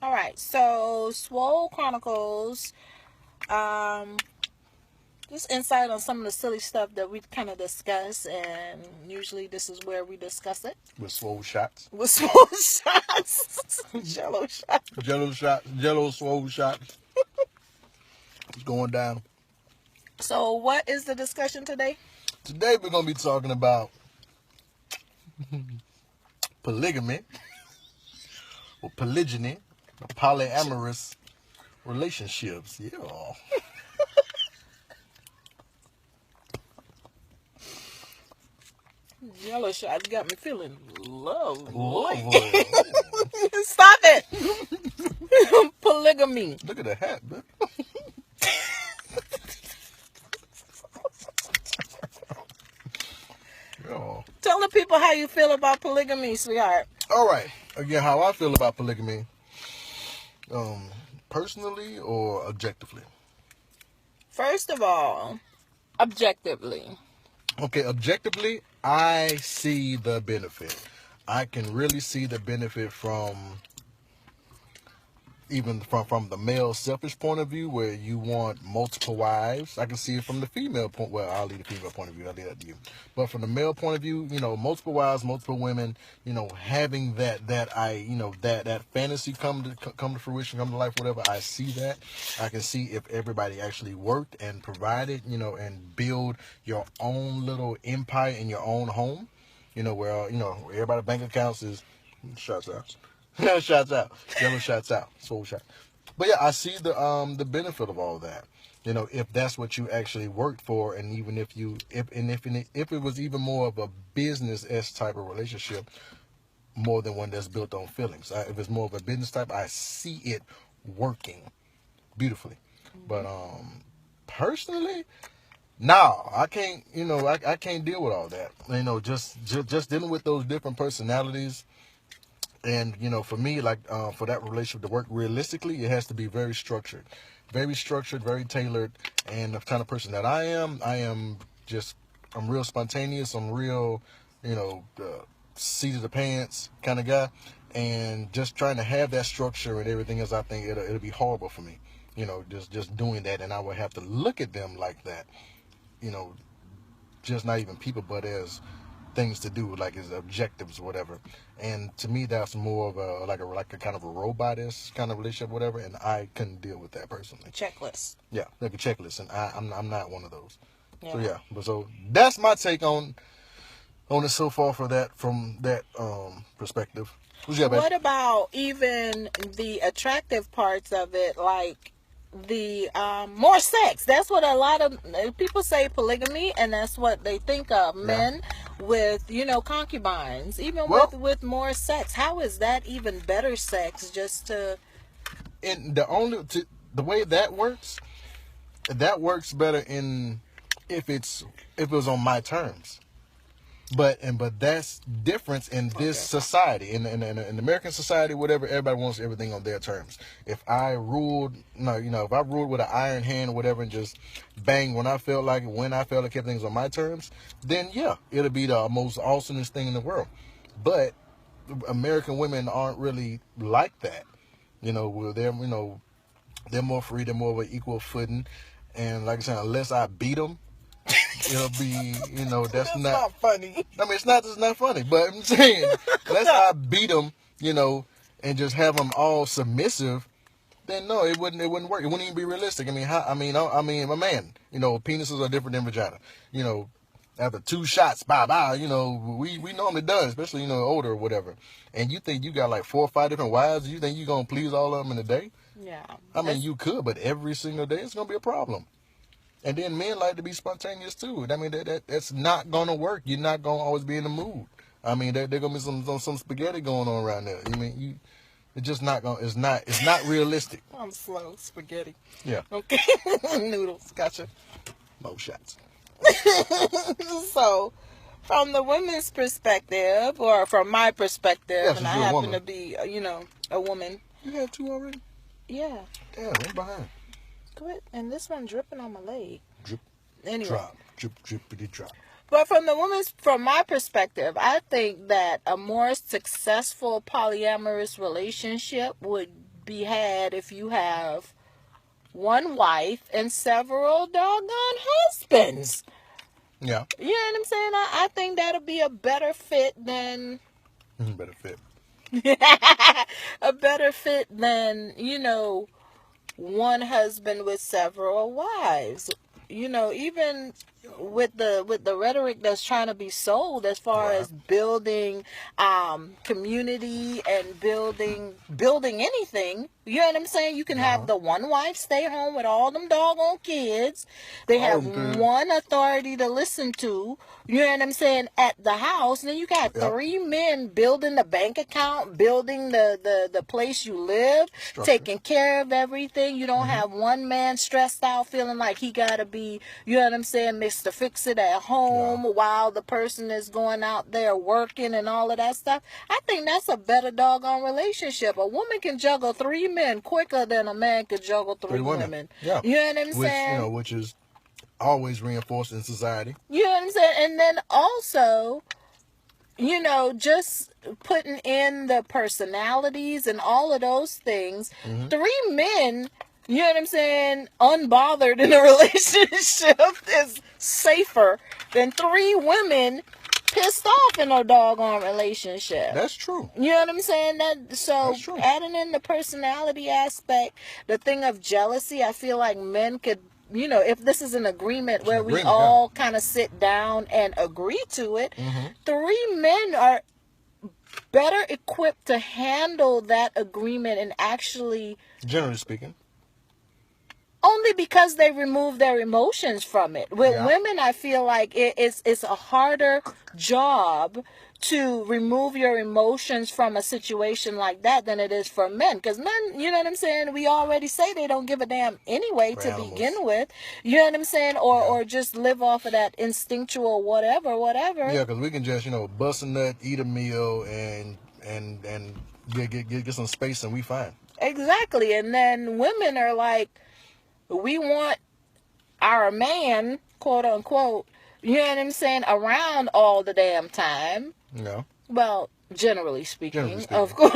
All right. So, Swole Chronicles, just insight on some of the silly stuff that we kind of discuss, and usually this is where we discuss it. With swole shots. With swole shots. Jello shots. Jello shots. Jello swole shots. It's going down. So, what is the discussion today? Today we're going to be talking about polygamy, or polygyny, or polyamorous relationships. Yeah. Jello shots got me feeling lovely. Oh, Stop it. Polygamy. look at the hat, man. Oh. Tell the people how you feel about polygamy, sweetheart. All right. Again, how I feel about polygamy, personally or objectively? First of all, objectively. Okay, objectively, I see the benefit. I can really see the benefit from even from the male selfish point of view, where you want multiple wives. I can see it from the female point. Well, I'll leave the female point of view. I'll leave that to you. But from the male point of view, multiple wives, multiple women. Having that fantasy come to fruition, come to life, whatever. I see that. I can see if everybody actually worked and provided, and build your own little empire in your own home. Where everybody's bank accounts is shots out. Shots out. Jello shots out. Soul shot. But yeah, I see the benefit of all that. If that's what you actually worked for, and even if it was even more of a business type of relationship, more than one that's built on feelings. If it's more of a business type, I see it working beautifully. But personally, no, I can't. I can't deal with all that. Just dealing with those different personalities. And, for me, for that relationship to work realistically, it has to be very structured, very tailored. And the kind of person that I am I'm real spontaneous. I'm real, seat of the pants kind of guy. And just trying to have that structure and everything else, I think it'll be horrible for me, just doing that. And I would have to look at them like that, just not even people, but as things to do, like as objectives or whatever. And to me, that's more of a kind of a robot-ish kind of relationship, whatever. And I couldn't deal with that personally. Checklist. Yeah, like a checklist, and I'm not one of those. Yeah. So that's my take on it so far from that perspective. What about even the attractive parts of it, like the more sex? That's what a lot of people say, polygamy, and that's what they think of. Men with concubines, even with more sex. How is that even better sex? Just to and the way that works better if it was on my terms. But that's difference in this society, in American society, whatever. Everybody wants everything on their terms. If I ruled with an iron hand or whatever, and just bang when I felt like it, when I felt like kept things on my terms, then yeah, it'll be the most awesomest thing in the world. But American women aren't really like that. They're more free. They're more of an equal footing. And like I said, unless I beat them, it'll be, that's not funny. I mean, it's not funny, but I'm saying, unless I beat them, and just have them all submissive, then no, it wouldn't work. It wouldn't even be realistic. My man, penises are different than vagina. After 2 shots, bye, we normally done, especially, older or whatever. And you think you got like 4 or 5 different wives, you think you're going to please all of them in a day? Yeah. You could, but every single day it's going to be a problem. And then men like to be spontaneous too. I mean, that's not gonna work. You're not gonna always be in the mood. I mean, there gonna be some spaghetti going on around there. It's just not gonna. It's not realistic. I'm slow. Spaghetti. Yeah. Okay. Noodles. Gotcha. No shots. So, from the women's perspective, or from my perspective, and I happen to be, a woman. You had 2 already? Yeah. Damn, right behind. Good. And this one dripping on my leg. Drip. Anyway. Drop. Drip, drippity drop. But from my perspective, I think that a more successful polyamorous relationship would be had if you have one wife and several doggone husbands. Yeah. You know what I'm saying? I think that'll be a better fit than Better fit. a better fit than, one husband with several wives. Even with the rhetoric that's trying to be sold as far Right. as building community and building anything. You know what I'm saying? You can have the one wife stay home with all them doggone kids. They have one authority to listen to. You know what I'm saying? At the house. And then you got three men building the bank account, building the place you live, taking care of everything. You don't have one man stressed out feeling like he got to be, you know what I'm saying, Mr. Fix It at home while the person is going out there working and all of that stuff. I think that's a better doggone relationship. A woman can juggle three men quicker than a man could juggle three women. Yeah. You know what I'm saying? Which is always reinforced in society. You know what I'm saying? And then also, just putting in the personalities and all of those things. Three men, you know what I'm saying, unbothered in a relationship is safer than three women pissed off in a doggone relationship. That's true. You know what I'm saying? That's true. Adding in the personality aspect, the thing of jealousy, I feel like men could, if this is an agreement where we all kind of sit down and agree to it, three men are better equipped to handle that agreement and actually, generally speaking, only because they remove their emotions from it. With women, I feel like it's a harder job to remove your emotions from a situation like that than it is for men. Because men, you know what I'm saying, we already say they don't give a damn anyway to begin with. You know what I'm saying? Or just live off of that instinctual whatever. Yeah, because we can just, bust a nut, eat a meal, and get some space, and we fine. Exactly. And then women are like, we want our man, quote unquote, you know what I'm saying, around all the damn time. No. Well, generally speaking. Of course.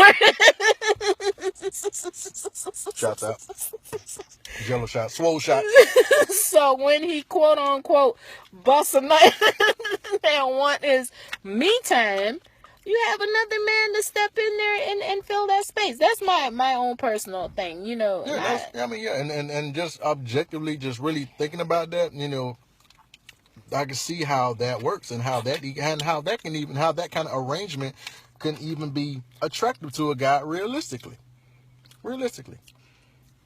Shots out. Jello shot. Swole shot. So when he, quote unquote, busts a nut and want his me time, you have another man to step in there and fill that space. That's my own personal thing, Yeah, and just objectively, just really thinking about that, I can see how that works and how that kind of arrangement can even be attractive to a guy realistically.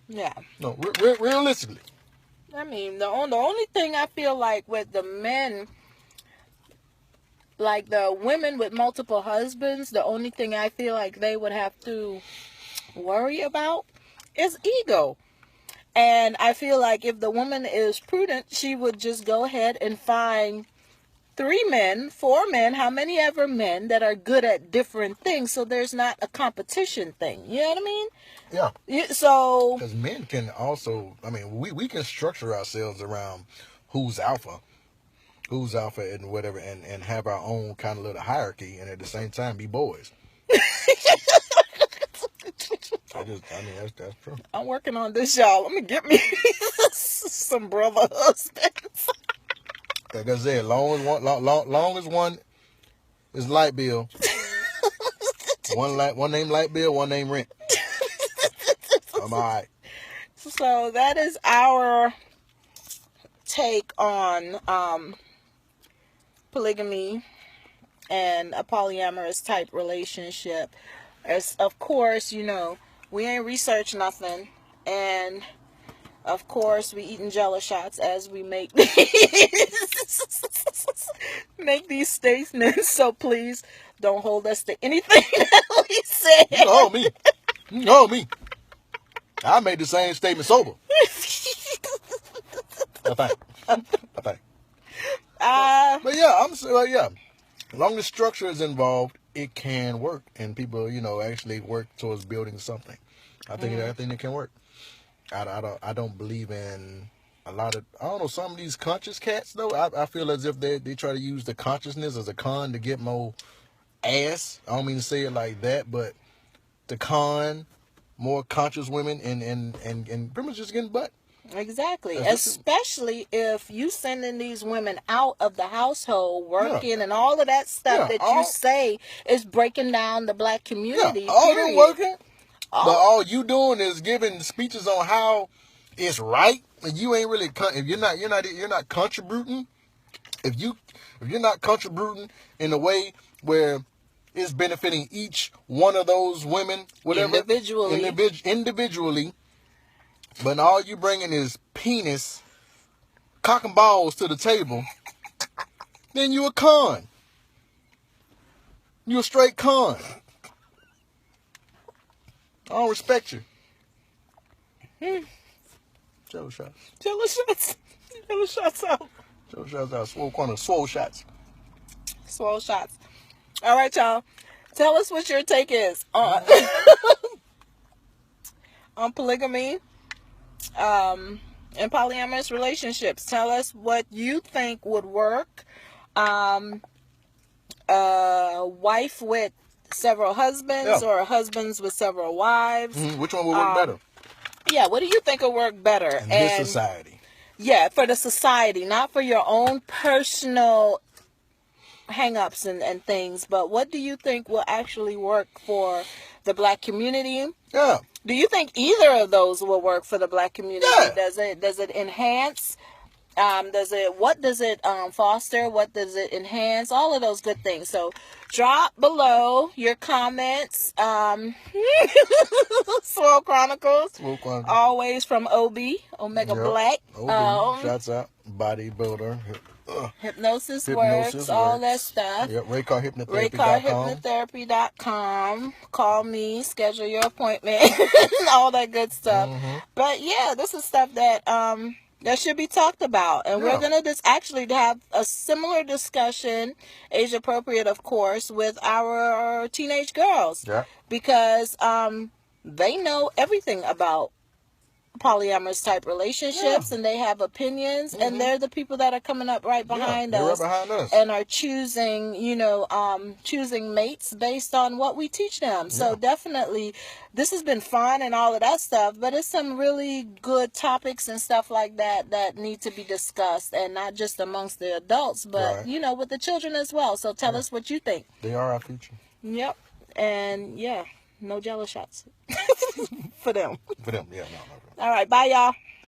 Yeah. No, realistically. I mean, the only thing I feel like with the men, like the women with multiple husbands, the only thing I feel like they would have to worry about is ego. And I feel like if the woman is prudent, she would just go ahead and find 3 men, 4 men, how many ever men that are good at different things, so there's not a competition thing. You know what I mean? Yeah. So, because men can also, we can structure ourselves around who's alpha and whatever, and have our own kind of little hierarchy, and at the same time be boys. That's true. I'm working on this, y'all. Let me get me some brother husbands. Like I said, long as one is light bill, one name light bill, one name rent. I'm all right. So that is our take on polygamy and a polyamorous type relationship. As of course, we ain't researched nothing, and of course we eating Jello shots as we make these statements. So please don't hold us to anything that we say. You know me. I made the same statement sober. I think. But yeah, as long as structure is involved, it can work, and people, actually work towards building something. I think it can work. I don't believe in a lot of, I don't know, some of these conscious cats though. I feel as if they try to use the consciousness as a con to get more ass. I don't mean to say it like that, but to con more conscious women and pretty much just getting butt. Exactly. Especially if you sending these women out of the household working and all of that stuff that you say is breaking down the black community. All them working, but all you doing is giving speeches on how it's right, and you ain't really if you're not contributing. If you're not contributing in a way where it's benefiting each one of those women, whatever, individually, but all you bringing is penis, cock and balls to the table, then you a con. You a straight con. I don't respect you. Jello shots. Jello shots. Jello shots out. Jello shots out. Swole corner. Swole shots. Swole shots. All right, y'all. Tell us what your take is on on polygamy and polyamorous relationships. Tell us what you think would work. A wife with several husbands or husbands with several wives. Which one would work better? Yeah, what do you think will work better? In this society. Yeah, for the society, not for your own personal hang-ups and things, but what do you think will actually work for the black community? Yeah. Do you think either of those will work for the black community? Yeah. Does it enhance? What does it foster? What does it enhance? All of those good things. So drop below your comments. Swole Chronicles. Always from Omega Black. Shouts out. Bodybuilder. Hypnosis works. All that stuff. Yep. RayCarHypnotherapy.com. RayCarHypnotherapy.com. Call me. Schedule your appointment. All that good stuff. But yeah, this is stuff that that should be talked about, and we're gonna actually have a similar discussion, age appropriate, of course, with our teenage girls, because they know everything about polyamorous type relationships, and they have opinions, and they're the people that are coming up right behind us, and are choosing, choosing mates based on what we teach them. So definitely, this has been fun and all of that stuff, but it's some really good topics and stuff like that need to be discussed, and not just amongst the adults, but with the children as well. So tell us what you think. They are our future. Yep. And no Jello shots for them. For them, yeah, no. All right, bye, y'all.